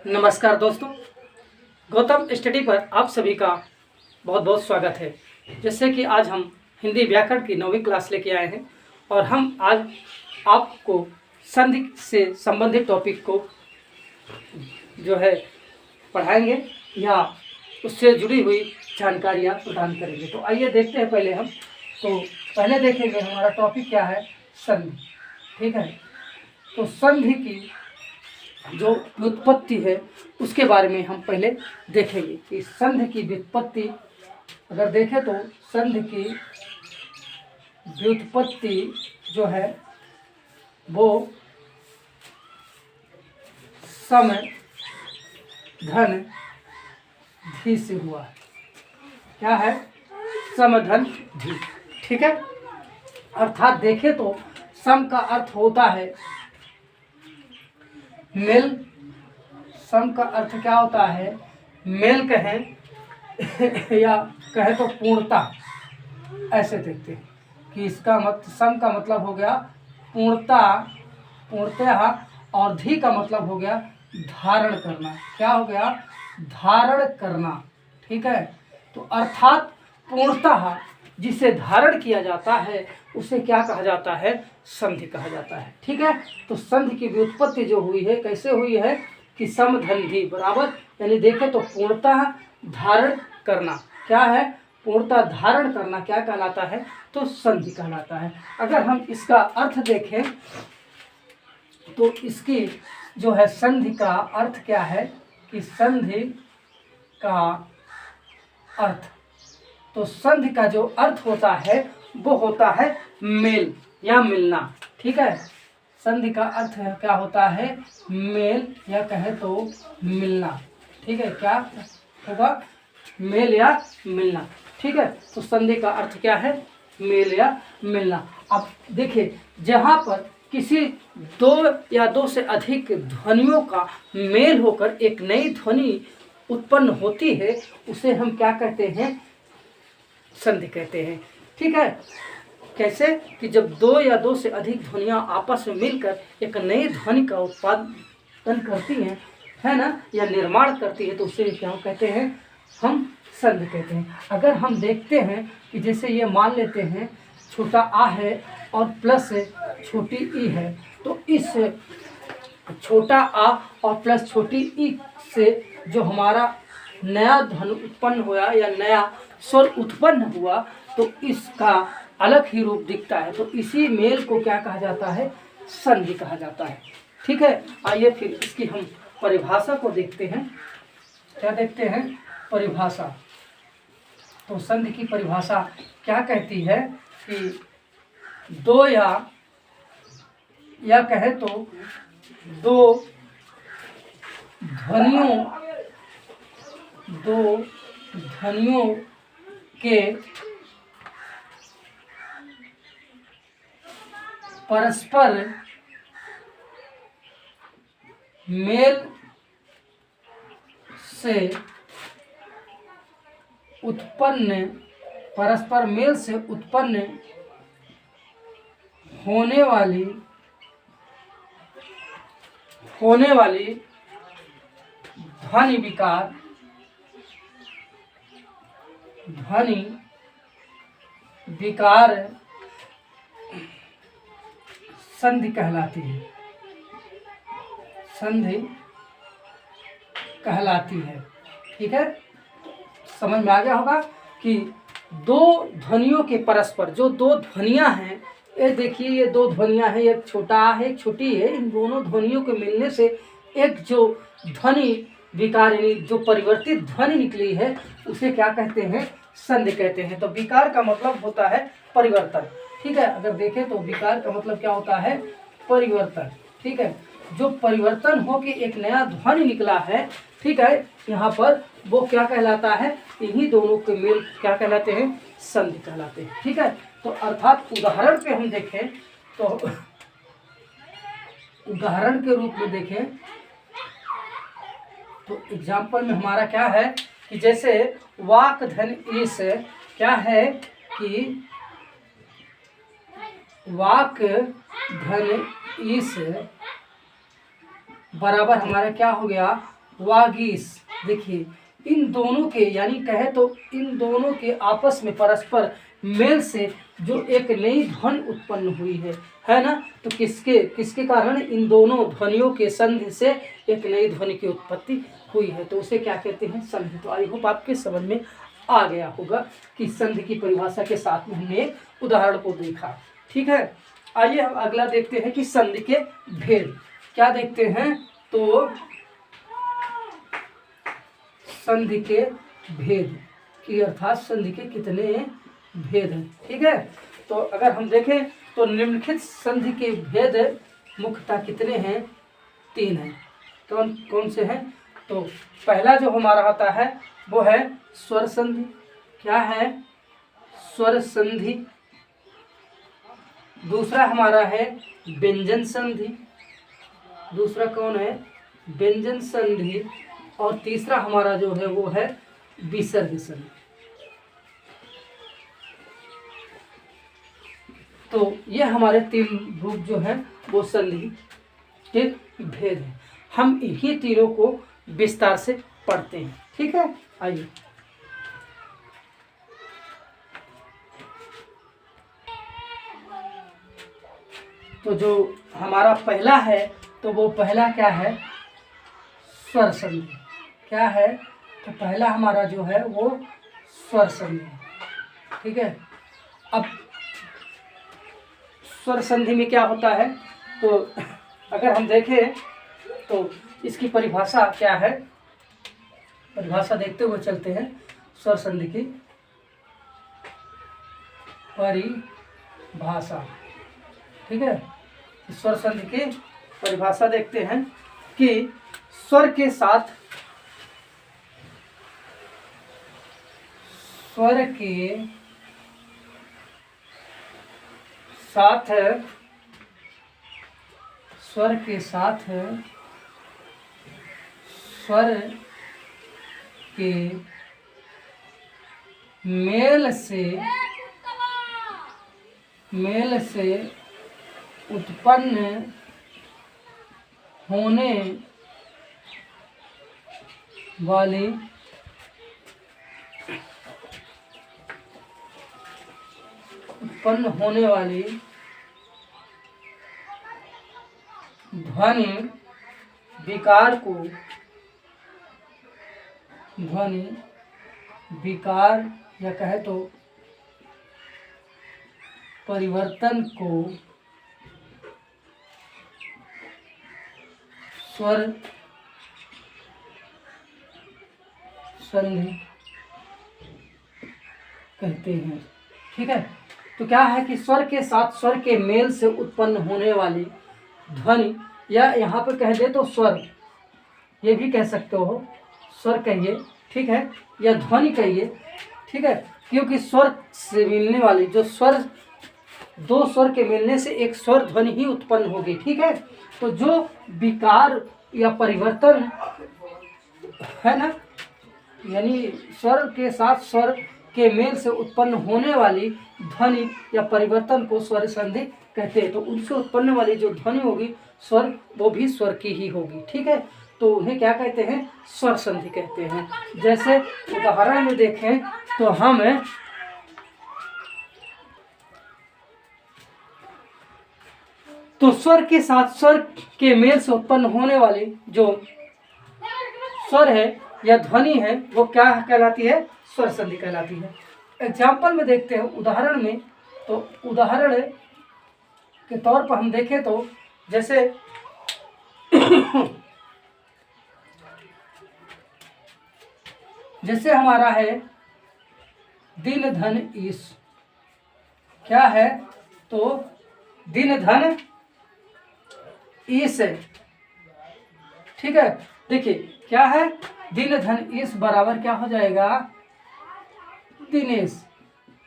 नमस्कार दोस्तों, गौतम स्टडी पर आप सभी का बहुत बहुत स्वागत है। जैसे कि आज हम हिंदी व्याकरण की 9वीं क्लास लेके आए हैं और हम आज आपको संधि से संबंधित टॉपिक को जो है पढ़ाएंगे या उससे जुड़ी हुई जानकारियाँ प्रदान करेंगे। तो आइए देखते हैं। पहले देखेंगे हमारा टॉपिक क्या है, संधि। ठीक है, तो संधि की जो व्युत्पत्ति है उसके बारे में हम पहले देखेंगे कि संधि की व्युत्पत्ति अगर देखें तो संधि की व्युत्पत्ति जो है वो सम धन धी से हुआ है। क्या है? सम धन धी। ठीक है, अर्थात देखें तो सम का अर्थ होता है मेल। सम का अर्थ क्या होता है? मेल कहें या कहें तो पूर्णता। ऐसे देखते हैं कि इसका सम का मतलब हो गया पूर्णता, पूर्णतः, और धी का मतलब हो गया धारण करना। क्या हो गया? धारण करना। ठीक है, तो अर्थात पूर्णतः जिसे धारण किया जाता है उसे क्या कहा जाता है? संधि कहा जाता है। ठीक है, तो संधि की व्युत्पत्ति जो हुई है कैसे हुई है कि सम धन धी बराबर, यानी देखें तो पूर्णतः धारण करना। क्या है? पूर्णतः धारण करना क्या कहलाता है? तो संधि कहलाता है। अगर हम इसका अर्थ देखें तो इसकी जो है संधि का अर्थ क्या है कि संधि का अर्थ, तो संधि का जो अर्थ होता है वो होता है मेल या मिलना। ठीक है, संधि का अर्थ क्या होता है? मेल या कहे तो मिलना। ठीक है, क्या होगा? मेल या मिलना। ठीक है, तो संधि का अर्थ क्या है? मेल या मिलना। अब देखिए, जहाँ पर किसी दो या दो से अधिक ध्वनियों का मेल होकर एक नई ध्वनि उत्पन्न होती है उसे हम क्या कहते हैं? संधि कहते हैं। ठीक है, कैसे कि जब दो या दो से अधिक ध्वनियाँ आपस में मिलकर एक नई ध्वनि का उत्पादन करती हैं, है ना, या निर्माण करती है, तो उसे क्या कहते हैं? हम संधि कहते हैं। अगर हम देखते हैं कि जैसे ये मान लेते हैं छोटा आ है और प्लस छोटी ई है, तो इस छोटा आ और प्लस छोटी ई से जो हमारा नया ध्वनि उत्पन्न हुआ या नया स्वर उत्पन्न हुआ तो इसका अलग ही रूप दिखता है। तो इसी मेल को क्या कहा जाता है? संधि कहा जाता है। ठीक है, आइए फिर इसकी हम परिभाषा को देखते हैं। क्या देखते हैं? परिभाषा। तो संधि की परिभाषा क्या कहती है कि दो या कहे तो दो ध्वनियों के परस्पर मेल से उत्पन्न होने वाली ध्वनि विकार संधि कहलाती है। संधि कहलाती है। ठीक है, समझ में आ गया होगा कि दो ध्वनियों के परस्पर जो दो ध्वनियां हैं, ये देखिए ये दो ध्वनियां हैं, एक छोटा है एक छोटी है, इन दोनों ध्वनियों के मिलने से एक जो ध्वनि विकार यानी जो परिवर्तित ध्वनि निकली है उसे क्या कहते हैं? संधि कहते हैं। तो विकार का मतलब होता है परिवर्तन। ठीक है, अगर देखें तो विकार का मतलब क्या होता है? परिवर्तन। ठीक है, जो परिवर्तन हो के एक नया ध्वनि निकला है, ठीक है, यहाँ पर वो क्या कहलाता है? इन्हीं दोनों के मेल क्या कहलाते हैं? संधि कहलाते हैं। ठीक है, तो अर्थात उदाहरण पे हम देखें तो उदाहरण के रूप में देखें तो एग्जाम्पल में हमारा क्या है कि जैसे वाक धन ईस क्या है कि वाक धन ईस बराबर हमारा क्या हो गया? वागीश। देखिए इन दोनों के यानी कहे तो इन दोनों के आपस में परस्पर मेल से जो एक नई ध्वनि उत्पन्न हुई है ना। तो किसके किसके कारण? इन दोनों ध्वनियों के संधि से एक नई ध्वनि की उत्पत्ति हुई है, तो उसे क्या कहते हैं? संधि। तो आई होप आपके समझ में आ गया होगा कि संधि की परिभाषा के साथ में हमने एक उदाहरण को देखा। ठीक है, आइए हम अगला देखते हैं कि संधि के भेद क्या देखते हैं। तो संधि के भेद की अर्थात संधि के कितने भेद हैं। ठीक है, तो अगर हम देखें तो निम्नलिखित संधि के भेद मुख्यतः कितने हैं? 3 हैं। तो कौन से हैं? तो पहला जो हमारा आता है वो है स्वर संधि। क्या है? स्वर संधि। दूसरा हमारा है व्यंजन संधि। दूसरा कौन है? व्यंजन संधि। और तीसरा हमारा जो है वो है विसर्ग संधि। तो ये हमारे 3 रूप जो हैं वो संधि के भेद हैं। हम इन्हीं तीनों को विस्तार से पढ़ते हैं। ठीक है, आइए। तो जो हमारा पहला है तो वो पहला क्या है? स्वर संधि। क्या है? तो पहला हमारा जो है वो स्वर संधि। ठीक है, अब स्वर संधि में क्या होता है? तो अगर हम देखें तो इसकी परिभाषा क्या है? परिभाषा देखते हुए चलते हैं। स्वर संधि की परिभाषा। ठीक है, स्वर संधि की परिभाषा देखते हैं कि स्वर के साथ स्वर के मेल से उत्पन्न होने वाली ध्वनि विकार या कहे तो परिवर्तन को स्वर संधि कहते हैं। ठीक है, तो क्या है कि स्वर के साथ स्वर के मेल से उत्पन्न होने वाली ध्वनि, या यहाँ पर कह दे तो स्वर, ये भी कह सकते हो, स्वर कहिए। ठीक है, या ध्वनि कहिए। ठीक है, क्योंकि स्वर से मिलने वाली जो स्वर, 2 स्वर के मिलने से एक स्वर ध्वनि ही उत्पन्न होगी। ठीक है, तो जो विकार या परिवर्तन है ना, यानी स्वर के साथ स्वर के मेल से उत्पन्न होने वाली ध्वनि या परिवर्तन को स्वर संधि कहते हैं। तो उनसे उत्पन्न वाली जो ध्वनि होगी स्वर, वो भी स्वर की ही होगी। ठीक है, तो उन्हें क्या कहते हैं? स्वर संधि कहते हैं। जैसे उदाहरण में देखें तो हम तो स्वर के साथ स्वर के मेल से उत्पन्न होने वाली जो स्वर है या ध्वनि है वो क्या कहलाती है? स्वर संधि कहलाती है। एग्जाम्पल में देखते हैं, उदाहरण में। तो उदाहरण के तौर पर हम देखें तो जैसे जैसे हमारा है दिन धन ईश। क्या है? तो दिन धन ईश है। ठीक है, देखिए क्या है? दिन धन ईश बराबर क्या हो जाएगा? दिनेश।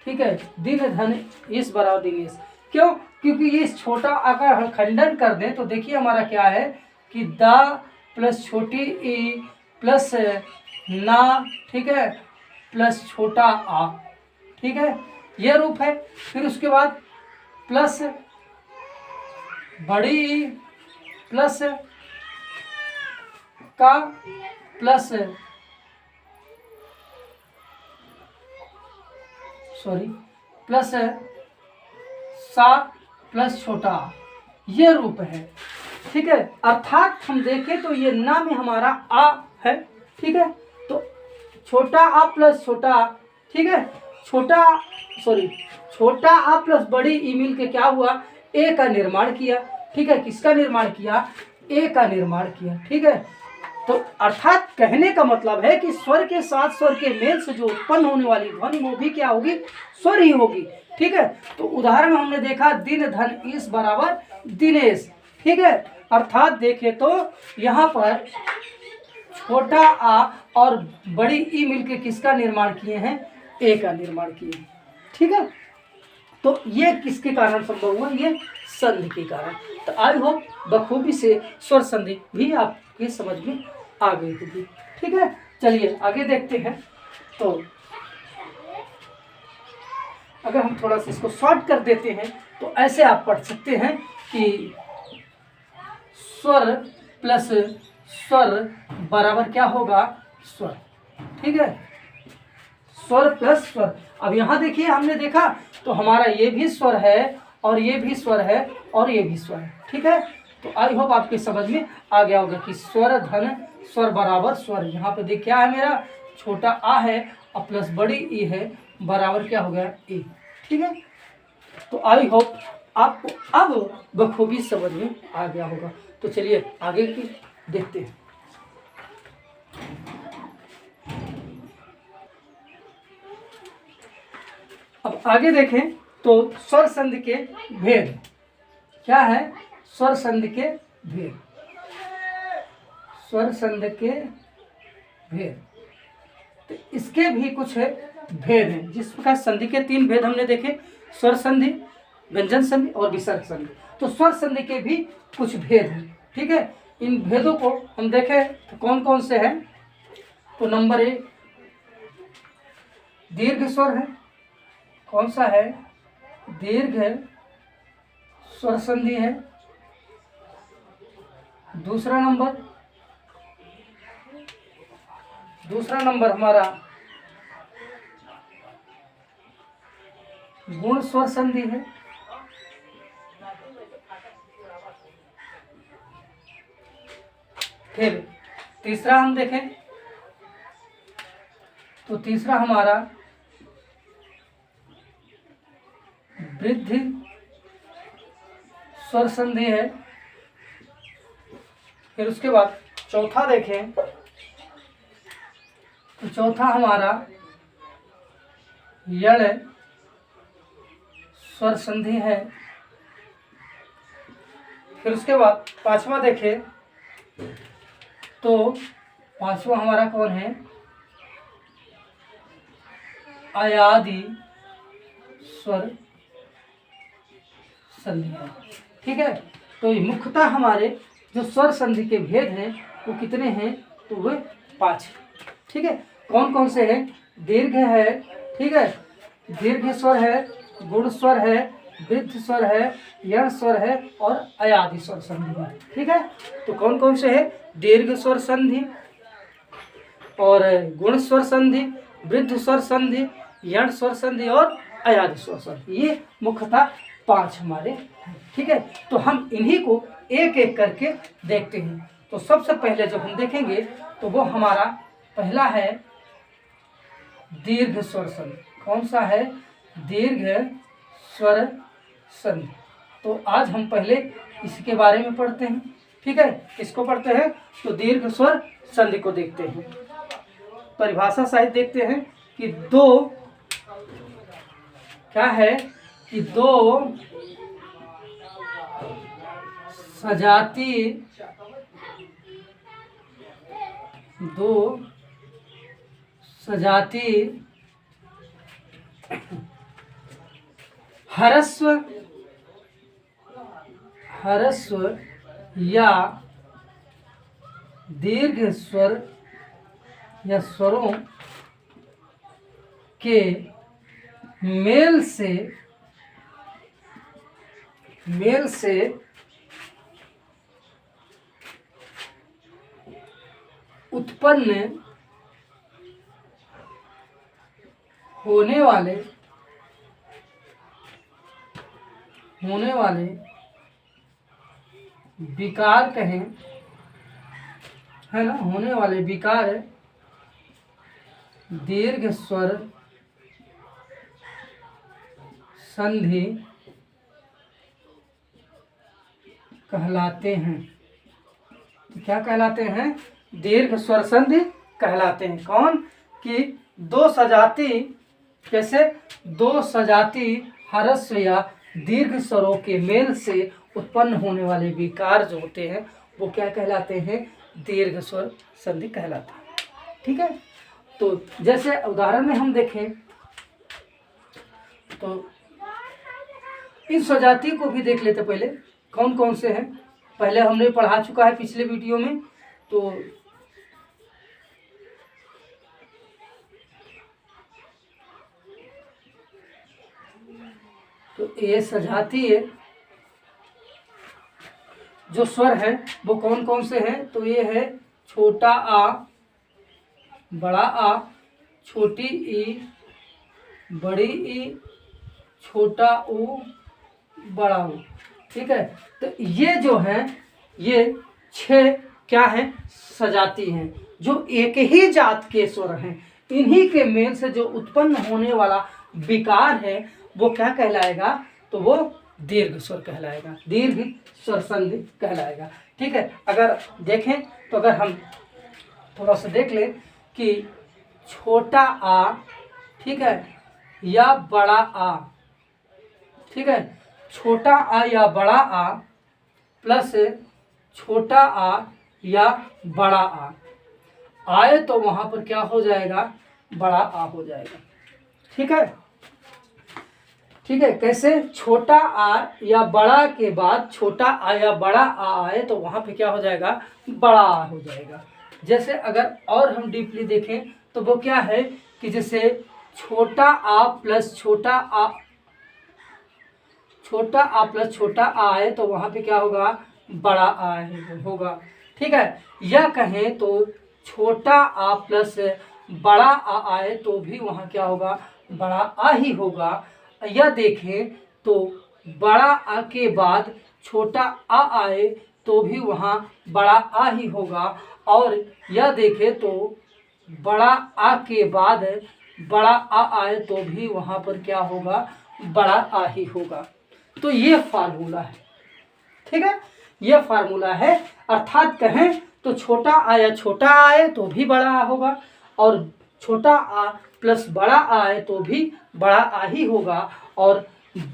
ठीक है, दिन धन ईश बराबर दिनेश। क्यों? क्योंकि ये छोटा अगर हम खंडन कर दें तो देखिए हमारा क्या है कि दा प्लस छोटी ई प्लस ना, ठीक है, प्लस छोटा आ। ठीक है, ये रूप है। फिर उसके बाद प्लस बड़ी ई प्लस का प्लस प्लस सा प्लस छोटा आ, ये रूप है। ठीक है, अर्थात हम देखें तो ये ना में हमारा आ है। ठीक है, तो छोटा आ प्लस छोटा आ, ठीक है, छोटा आ प्लस बड़ी ई मिल के क्या हुआ, ए का निर्माण किया। ठीक है, किसका निर्माण किया, ए का निर्माण किया। ठीक है, तो अर्थात कहने का मतलब है कि स्वर के साथ स्वर के मेल से जो उत्पन्न होने वाली ध्वनि वो भी क्या होगी, स्वर ही होगी। ठीक है, तो उदाहरण में हमने देखा दिन धन ईस बराबर दिनेश। ठीक है, अर्थात देखें तो यहाँ पर छोटा आ और बड़ी ई मिलके किसका निर्माण किए हैं, ए का निर्माण किए हैं। ठीक है, तो ये किसके कारण संभव हुआ, ये संधि के कारण। तो आई होप बखूबी से स्वर संधि भी आपकी समझ में आ गई होगी। ठीक है, चलिए आगे देखते हैं। तो अगर हम थोड़ा सा इसको शॉर्ट कर देते हैं तो ऐसे आप पढ़ सकते हैं कि स्वर प्लस स्वर बराबर क्या होगा, स्वर। ठीक है, स्वर प्लस स्वर। अब यहाँ देखिए, हमने देखा तो हमारा ये भी स्वर है और ये भी स्वर है और ये भी स्वर है। ठीक है, तो आई होप आपके समझ में आ गया होगा कि स्वर धन स्वर बराबर स्वर। यहाँ पे देख क्या है, मेरा छोटा आ है और प्लस बड़ी ई है, बराबर क्या हो गया, ए। ठीक है, तो आई होप आपको अब बखूबी समझ में आ गया होगा। तो चलिए आगे की देखते हैं। अब आगे देखें तो स्वर संधि के भेद क्या है, स्वर संधि के भेद, स्वर संधि के भेद। तो इसके भी कुछ भेद हैं। जिस प्रकार संधि के 3 भेद हमने देखे, स्वर संधि, व्यंजन संधि और विसर्ग संधि। तो स्वर संधि के भी कुछ भेद हैं। ठीक है, इन भेदों को हम देखें तो कौन कौन से हैं। तो नंबर 1 दीर्घ स्वर है। कौन सा है, दीर्घ स्वर संधि है। दूसरा नंबर हमारा गुण स्वर संधि है। फिर तीसरा हम देखें तो तीसरा हमारा वृद्धि स्वर संधि है। फिर उसके बाद चौथा देखें तो चौथा हमारा यण स्वर संधि है। फिर उसके बाद पांचवा देखें तो पांचवा हमारा कौन है, अयादि स्वर संधि है। ठीक है, तो मुख्यतः हमारे जो स्वर संधि के भेद हैं वो कितने हैं, तो वे 5। ठीक है, कौन कौन से हैं, दीर्घ है। ठीक है, दीर्घ स्वर है, गुण स्वर है, वृद्ध स्वर है, यण स्वर है और अयादि स्वर संधि है। ठीक है, तो कौन कौन से है, दीर्घ स्वर संधि और गुण स्वर संधि, वृद्ध स्वर संधि, यण स्वर संधि और अयादि स्वर संधि। ये मुख्यतः 5 हमारे हैं। ठीक है, तो हम इन्हीं को एक एक करके देखते हैं। तो सबसे पहले जब हम देखेंगे तो वो हमारा पहला है दीर्घ स्वर संधि। कौन सा है, दीर्घ स्वर संधि। तो आज हम पहले इसके बारे में पढ़ते हैं। ठीक है, किसको पढ़ते हैं, तो दीर्घ स्वर संधि को देखते हैं। परिभाषा सहित देखते हैं कि दो क्या है, कि 2 सजाती ह्रस्व या दीर्घ स्वर या स्वरों के मेल से उत्पन्न होने वाले विकार कहें, है ना, होने वाले विकार दीर्घ स्वर संधि कहलाते हैं। क्या कहलाते हैं? दीर्घ स्वर संधि कहलाते हैं। कौन? कि दो सजाती, कैसे? दो सजाती ह्रस्व या दीर्घ स्वरों के मेल से उत्पन्न होने वाले विकार जो होते हैं वो क्या कहलाते हैं? दीर्घ स्वर संधि कहलाते हैं। ठीक है, तो जैसे उदाहरण में हम देखें तो इन सजाती को भी देख लेते पहले, कौन कौन से हैं। पहले हमने पढ़ा चुका है पिछले वीडियो में। तो ये सजाती है जो स्वर हैं वो कौन कौन से हैं? तो ये है छोटा आ, बड़ा आ, छोटी ई, बड़ी ई, छोटा ऊ, बड़ा ऊ। ठीक है, तो ये जो है ये 6 क्या हैं? सजाती हैं जो एक ही जात के स्वर हैं। इन्हीं के मेल से जो उत्पन्न होने वाला विकार है वो क्या कहलाएगा? तो वो दीर्घ स्वर कहलाएगा, दीर्घ स्वर संधि कहलाएगा। ठीक है, अगर देखें तो अगर हम थोड़ा सा देख लें कि छोटा आ, ठीक है, या बड़ा आ, ठीक है, छोटा आ या बड़ा आ प्लस छोटा आ या बड़ा आ आए तो वहाँ पर क्या हो जाएगा? बड़ा आ हो जाएगा। ठीक है, ठीक है, कैसे? छोटा आ या बड़ा के बाद छोटा आ या बड़ा आ आए तो वहाँ पे क्या हो जाएगा? बड़ा आ हो जाएगा। जैसे अगर और हम डीपली देखें तो वो क्या है कि जैसे छोटा आ प्लस छोटा आ प्लस छोटा आ आए तो वहाँ पे क्या होगा? बड़ा आ होगा। ठीक है, या कहें तो छोटा आ प्लस बड़ा आ आए तो भी वहाँ क्या होगा? बड़ा आ ही होगा। या देखें तो बड़ा आ के बाद छोटा आ आए तो भी वहाँ बड़ा आ ही होगा। और यह देखें तो बड़ा आ के बाद बड़ा आ आए तो भी वहाँ पर क्या होगा? बड़ा आ ही होगा। तो ये फार्मूला है। ठीक है, ये फार्मूला है। अर्थात कहें तो छोटा आ या छोटा आए तो भी बड़ा आ होगा और छोटा आ प्लस बड़ा आए तो भी बड़ा आ ही होगा और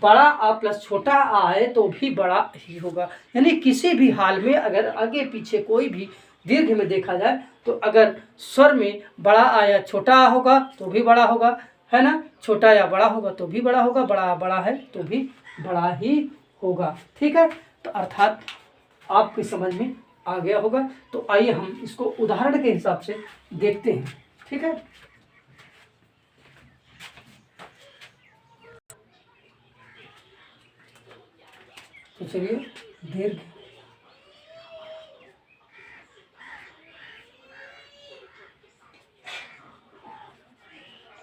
बड़ा आ प्लस छोटा आ आए तो भी बड़ा ही होगा। यानी किसी भी हाल में अगर आगे पीछे कोई भी दीर्घ में देखा जाए तो अगर स्वर में बड़ा आ या छोटा आ होगा तो भी बड़ा होगा, है ना, छोटा या बड़ा होगा तो भी बड़ा होगा, बड़ा बड़ा है तो भी बड़ा ही होगा। ठीक है, तो अर्थात आपकी समझ में आ गया होगा। तो आइए हम इसको उदाहरण के हिसाब से देखते हैं। ठीक है, तो चलिए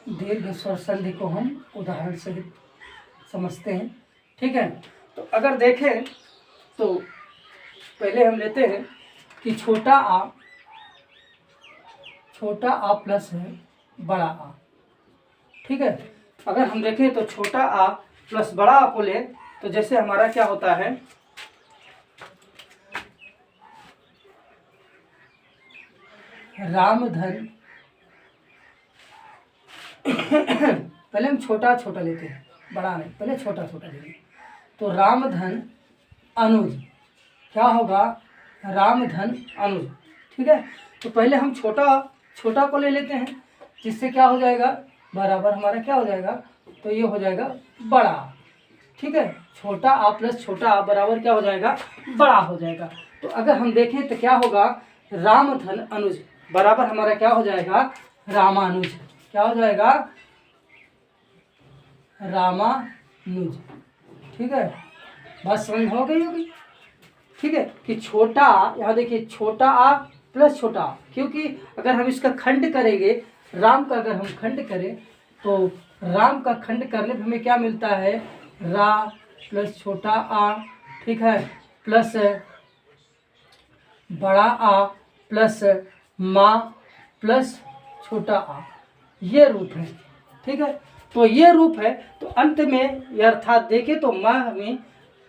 दीर्घ स्वर संधि को हम उदाहरण से समझते हैं। ठीक है, तो अगर देखें तो पहले हम लेते हैं कि छोटा आ प्लस है बड़ा आ। ठीक है, अगर हम देखें तो छोटा आ प्लस बड़ा आ को लें तो जैसे हमारा क्या होता है? रामधन पहले हम छोटा छोटा लेते हैं, बड़ा नहीं, पहले छोटा छोटा लेंगे। तो रामधन अनुज क्या होगा? रामधन अनुज। ठीक है, तो पहले हम छोटा को ले लेते हैं जिससे क्या हो जाएगा? बराबर हमारा क्या हो जाएगा? तो ये हो जाएगा बड़ा। ठीक है, छोटा आ प्लस छोटा आ बराबर क्या हो जाएगा? बड़ा हो जाएगा। तो अगर हम देखें तो क्या होगा? रामधन अनुज बराबर हमारा क्या हो जाएगा? रामानुज। क्या हो जाएगा? रामानुज। ठीक है, बात समझ हो गई होगी। ठीक है, कि छोटा, यहाँ देखिए छोटा आ प्लस छोटा आ, क्योंकि अगर हम इसका खंड करेंगे, राम का अगर हम खंड करें तो राम का खंड करने पर हमें क्या मिलता है, रा प्लस छोटा आ, ठीक है, प्लस बड़ा आ प्लस माँ प्लस छोटा आ, ये रूप है। ठीक है, तो ये रूप है। तो अंत में ये अर्थात देखें तो माँ में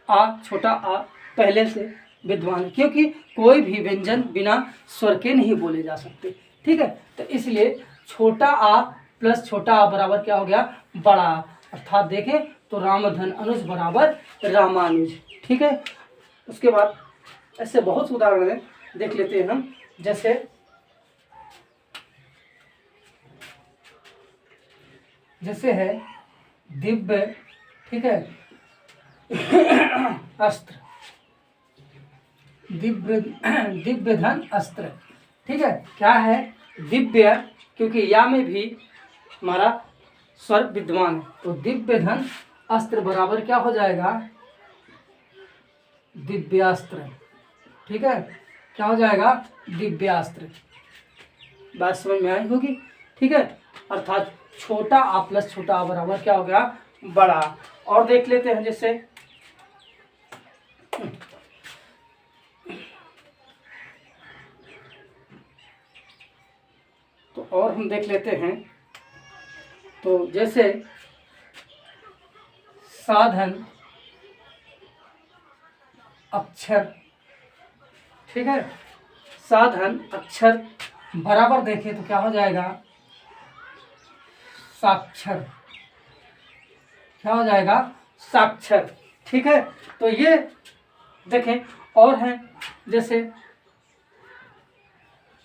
आ छोटा आ पहले से विद्वान है, क्योंकि कोई भी व्यंजन बिना स्वर के नहीं बोले जा सकते। ठीक है, तो इसलिए छोटा आ प्लस छोटा आ बराबर क्या हो गया, बड़ा आ। अर्थात देखें तो रामधन अनुज बराबर रामानुज। ठीक है, उसके बाद ऐसे बहुत से उदाहरण हैं, देख लेते हैं हम। जैसे है दिव्य, ठीक है, अस्त्र, दिव्य धन अस्त्र। ठीक है, क्या है दिव्य, क्योंकि या में भी हमारा स्वर विद्वान है, तो दिव्य धन अस्त्र बराबर क्या हो जाएगा, दिव्यास्त्र। ठीक है, क्या हो जाएगा, दिव्यास्त्र। बात समझ में आई होगी। ठीक है, अर्थात छोटा आ प्लस छोटा आ बराबर क्या हो गया, बड़ा। और देख लेते हैं जैसे तो, और हम देख लेते हैं तो जैसे साधन अक्षर, ठीक है, साधन अक्षर बराबर देखें तो क्या हो जाएगा, साक्षर। क्या हो जाएगा, साक्षर। ठीक है, तो ये देखें। और हैं जैसे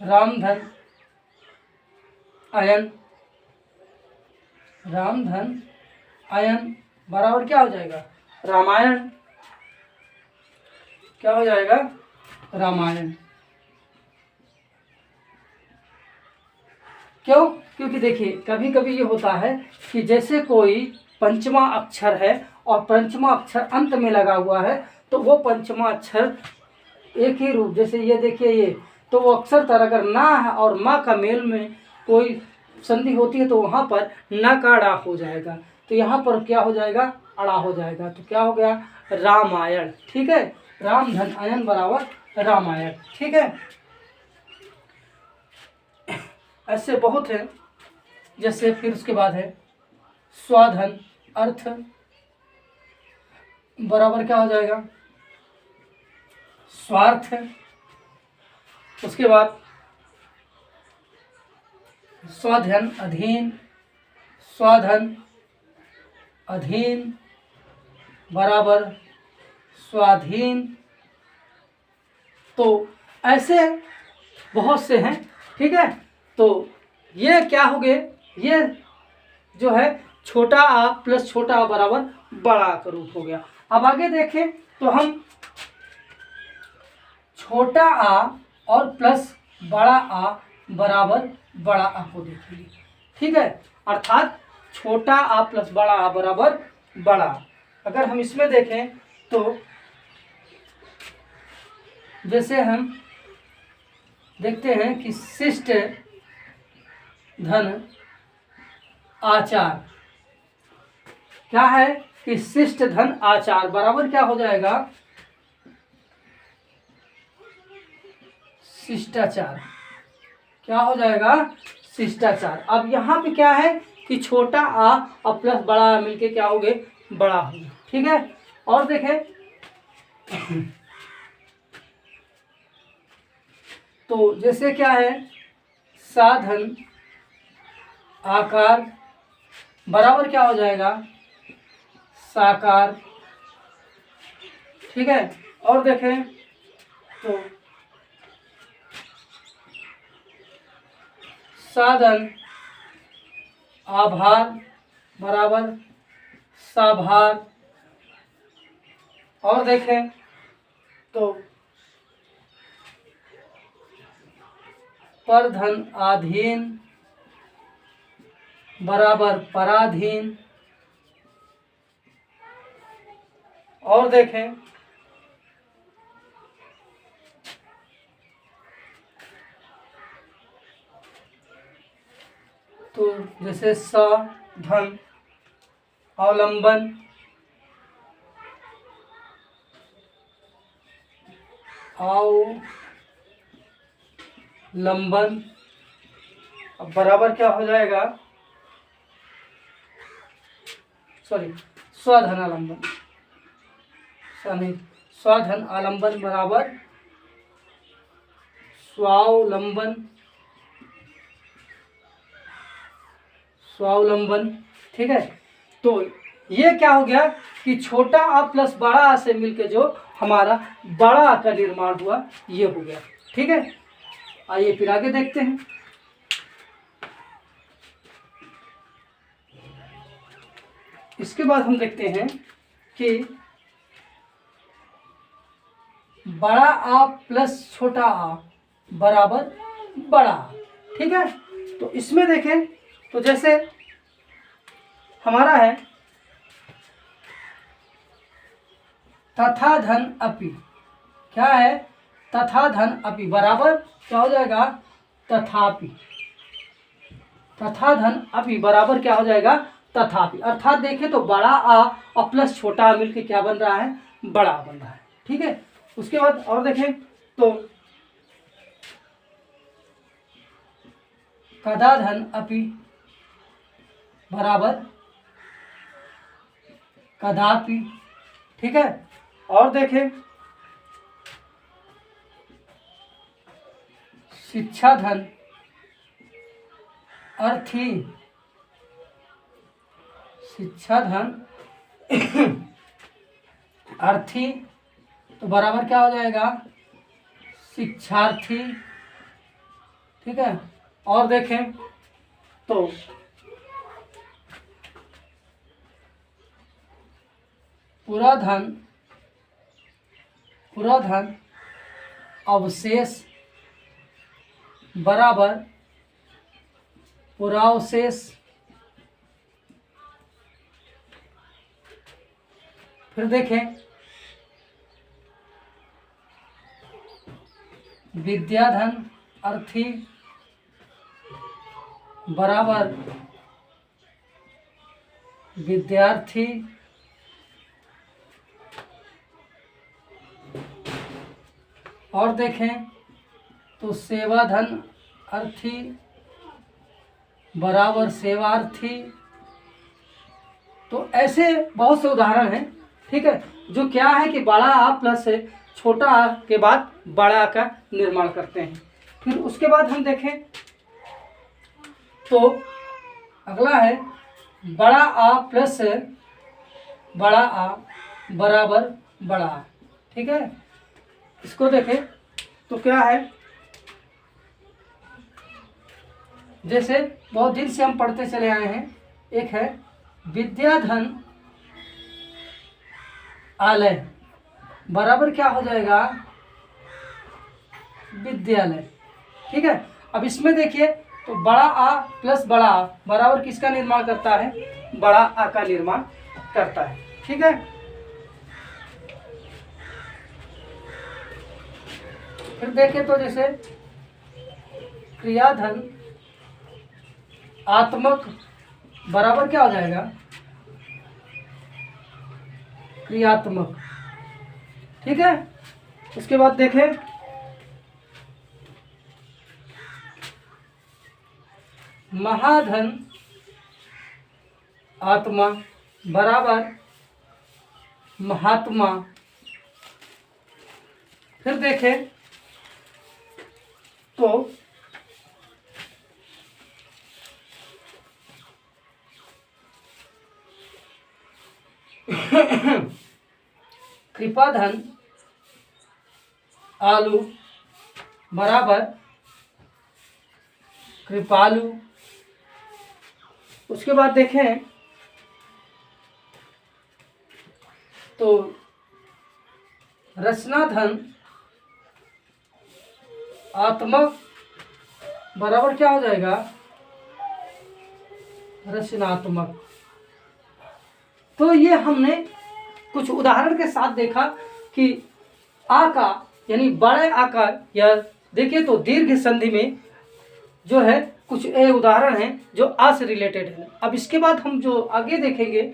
रामधन अयन, रामधन अयन बराबर क्या हो जाएगा, रामायण। क्या हो जाएगा, रामायण। क्यों, क्योंकि देखिए कभी कभी ये होता है कि जैसे कोई पंचमा अक्षर है और पंचमा अक्षर अंत में लगा हुआ है, तो वो पंचमा अक्षर एक ही रूप, जैसे ये देखिए ये, तो वो अक्षर तर अगर ना है और माँ का मेल में कोई संधि होती है तो वहाँ पर न का अड़ा हो जाएगा, तो यहाँ पर क्या हो जाएगा, अड़ा हो जाएगा, तो क्या हो गया, रामायण। ठीक है, राम धन अयन बराबर रामायण। ठीक है, ऐसे बहुत है। जैसे फिर उसके बाद है स्वाधन अर्थ बराबर क्या हो जाएगा, स्वार्थ। उसके बाद स्वाधन अधीन, स्वाधन अधीन बराबर स्वाधीन। तो ऐसे बहुत से हैं। ठीक है, तो ये क्या हो गए, ये जो है छोटा आ प्लस छोटा आ बराबर बड़ा का रूप हो गया। अब आगे देखें तो हम छोटा आ और प्लस बड़ा आ बराबर बड़ा आ को देखेंगे। ठीक है, अर्थात छोटा आ प्लस बड़ा आ बराबर बड़ा। अगर हम इसमें देखें तो जैसे हम देखते हैं कि शिष्ट धन आचार, क्या है कि शिष्ट धन आचार बराबर क्या हो जाएगा, शिष्टाचार। क्या हो जाएगा, शिष्टाचार। अब यहाँ पे क्या है कि छोटा आ और प्लस बड़ा आ मिलके क्या हो गए, बड़ा हो गया। ठीक है, और देखें तो जैसे क्या है साधन आकार बराबर क्या हो जाएगा, साकार। ठीक है, और देखें तो साधन आभार बराबर साभार। और देखें तो परधन आधीन बराबर पराधीन। और देखें तो जैसे स धन अवलंबन, अवलंबन, अब बराबर क्या हो जाएगा, सॉरी स्वधनालंबन, नहीं स्वधन आलंबन बराबर स्वावलंबन, स्वावलंबन। ठीक है, तो ये क्या हो गया कि छोटा आ प्लस बड़ा आ से मिलके जो हमारा बड़ा आ का निर्माण हुआ ये हो गया। ठीक है, आइए फिर आगे देखते हैं। इसके बाद हम देखते हैं कि बड़ा आ प्लस छोटा आ बराबर बड़ा आ। ठीक है, तो इसमें देखें तो जैसे हमारा है तथा धन अपि, क्या है तथा धन अपि बराबर क्या हो जाएगा तथापि, तथा धन अपि बराबर क्या हो जाएगा तथापि। अर्थात देखें तो बड़ा आ और प्लस छोटा आ मिलके क्या बन रहा है बड़ा आ बन रहा है। ठीक है, उसके बाद और देखें तो कदा धन अपि बराबर कदापि। ठीक है, और देखें शिक्षा धन अर्थी, शिक्षा धन अर्थी तो बराबर क्या हो जाएगा शिक्षार्थी। ठीक है, और देखें तो पूरा धन अवशेष बराबर पुरावशेष। फिर देखें विद्याधन अर्थी बराबर विद्यार्थी। और देखें तो सेवाधन अर्थी बराबर सेवार्थी। तो ऐसे बहुत से उदाहरण हैं। ठीक है, जो क्या है कि बड़ा आ प्लस छोटा आ के बाद बड़ा आ का निर्माण करते हैं। फिर उसके बाद हम देखें तो अगला है बड़ा आ प्लस बड़ा आ बराबर बड़ा आ। ठीक है, इसको देखें तो क्या है जैसे बहुत दिन से हम पढ़ते चले आए हैं, एक है विद्याधन आलय बराबर क्या हो जाएगा विद्यालय। ठीक है, अब इसमें देखिए तो बड़ा आ प्लस बड़ा आ बराबर किसका निर्माण करता है बड़ा आ का निर्माण करता है। ठीक है, फिर देखें तो जैसे क्रियाधन आत्मक बराबर क्या हो जाएगा क्रियात्मक। ठीक है, उसके बाद देखें महाधन आत्मा बराबर महात्मा। फिर देखें तो कृपाधन आलू बराबर कृपालु। उसके बाद देखें तो रचनाधन आत्मक बराबर क्या हो जाएगा रचनात्मक। तो ये हमने कुछ उदाहरण के साथ देखा कि आ का यानी बड़े आ का या देखिए तो दीर्घ संधि में जो है कुछ ए उदाहरण हैं जो आ से रिलेटेड है। अब इसके बाद हम जो आगे देखेंगे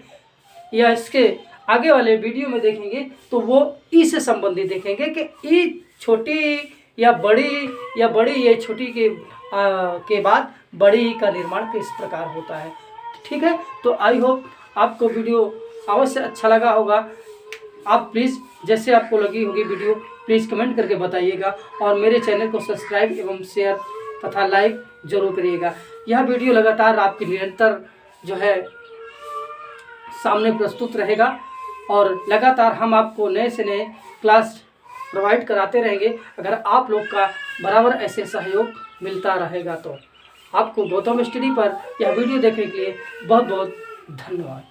या इसके आगे वाले वीडियो में देखेंगे तो वो ई से संबंधित देखेंगे कि ई छोटी या बड़ी या छोटी के बाद बड़ी ई का निर्माण किस प्रकार होता है। ठीक है, तो आई होप आपको वीडियो अवश्य अच्छा लगा होगा। आप प्लीज़ जैसे आपको लगी होगी वीडियो प्लीज़ कमेंट करके बताइएगा और मेरे चैनल को सब्सक्राइब एवं शेयर तथा लाइक जरूर करिएगा। यह वीडियो लगातार आपकी निरंतर जो है सामने प्रस्तुत रहेगा और लगातार हम आपको नए से नए क्लास प्रोवाइड कराते रहेंगे। अगर आप लोग का बराबर ऐसे सहयोग मिलता रहेगा तो आपको गौतम स्टडी पर यह वीडियो देखने के लिए बहुत बहुत धन्यवाद।